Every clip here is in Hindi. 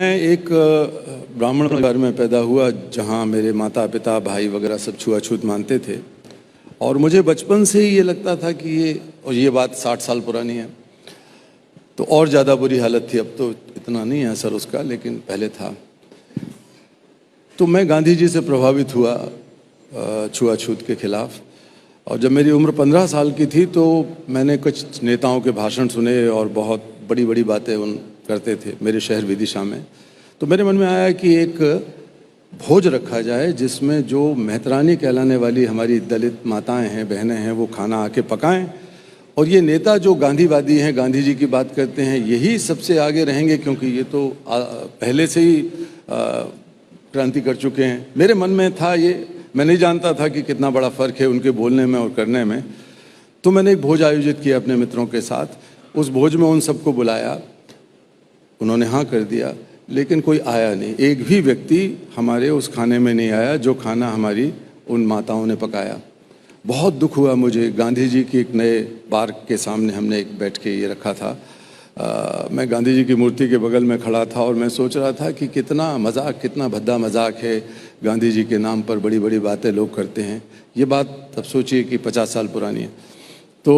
मैं एक ब्राह्मण परिवार में पैदा हुआ जहाँ मेरे माता पिता भाई वगैरह सब छुआछूत मानते थे। और मुझे बचपन से ही ये लगता था कि ये बात 60 साल पुरानी है, तो और ज़्यादा बुरी हालत थी। अब तो इतना नहीं है असर उसका, लेकिन पहले था। तो मैं गांधी जी से प्रभावित हुआ छुआछूत के खिलाफ। और जब मेरी उम्र 15 साल की थी तो मैंने कुछ नेताओं के भाषण सुने और बहुत बड़ी बड़ी बातें उन करते थे मेरे शहर विदिशा में। तो मेरे मन में आया कि एक भोज रखा जाए जिसमें जो मेहतरानी कहलाने वाली हमारी दलित माताएं हैं, बहनें हैं, वो खाना आके पकाएं। और ये नेता जो गांधीवादी हैं, गांधी जी की बात करते हैं, यही सबसे आगे रहेंगे, क्योंकि ये तो पहले से ही क्रांति कर चुके हैं। मेरे मन में था ये, मैं नहीं जानता था कि कितना बड़ा फ़र्क है उनके बोलने में और करने में। तो मैंने एक भोज आयोजित किया अपने मित्रों के साथ। उस भोज में उन सबको बुलाया, उन्होंने हाँ कर दिया, लेकिन कोई आया नहीं। एक भी व्यक्ति हमारे उस खाने में नहीं आया जो खाना हमारी उन माताओं ने पकाया। बहुत दुख हुआ मुझे। गांधी जी की एक नए पार्क के सामने हमने एक बैठ के ये रखा था। मैं गांधी जी की मूर्ति के बगल में खड़ा था और मैं सोच रहा था कि कितना मजाक, कितना भद्दा मजाक है। गांधी जी के नाम पर बड़ी बड़ी बातें लोग करते हैं। ये बात तब सोचिए कि 50 साल पुरानी है। तो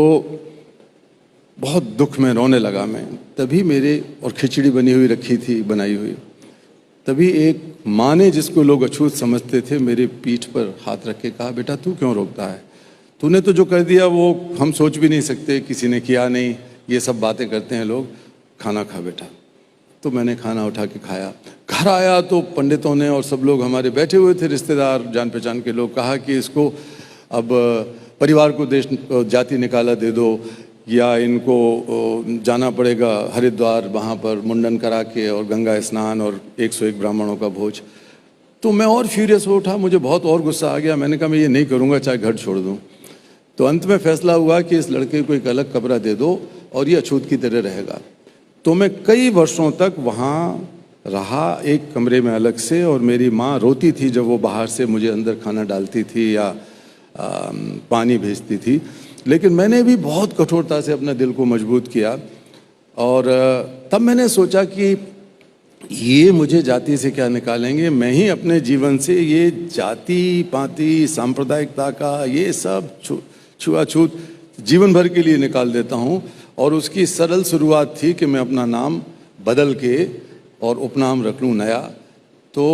बहुत दुख में रोने लगा मैं। तभी मेरे, और खिचड़ी बनी हुई रखी थी, बनाई हुई, तभी एक माँ ने, जिसको लोग अछूत समझते थे, मेरे पीठ पर हाथ रख के कहा, बेटा तू क्यों रोकता है? तूने तो जो कर दिया वो हम सोच भी नहीं सकते, किसी ने किया नहीं, ये सब बातें करते हैं लोग, खाना खा बेटा। तो मैंने खाना उठा के खाया। घर आया तो पंडितों ने और सब लोग हमारे बैठे हुए थे, रिश्तेदार, जान पहचान के लोग, कहा कि इसको अब परिवार को देश जाति निकाला दे दो, या इनको जाना पड़ेगा हरिद्वार, वहाँ पर मुंडन करा के और गंगा स्नान और 101 ब्राह्मणों का भोज। तो मैं और फ्यूरियस हो उठा, मुझे बहुत और गुस्सा आ गया। मैंने कहा मैं ये नहीं करूँगा, चाहे घर छोड़ दूँ। तो अंत में फैसला हुआ कि इस लड़के को एक अलग कमरा दे दो और ये अछूत की तरह रहेगा। तो मैं कई वर्षों तक वहाँ रहा, एक कमरे में अलग से। और मेरी माँ रोती थी जब वो बाहर से मुझे अंदर खाना डालती थी या पानी भेजती थी। लेकिन मैंने भी बहुत कठोरता से अपने दिल को मजबूत किया। और तब मैंने सोचा कि ये मुझे जाति से क्या निकालेंगे, मैं ही अपने जीवन से ये जाति पाति सांप्रदायिकता का ये सब छुआछूत जीवन भर के लिए निकाल देता हूँ। और उसकी सरल शुरुआत थी कि मैं अपना नाम बदल के और उपनाम रख लूँ नया। तो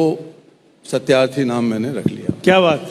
सत्यार्थी नाम मैंने रख लिया। क्या बात।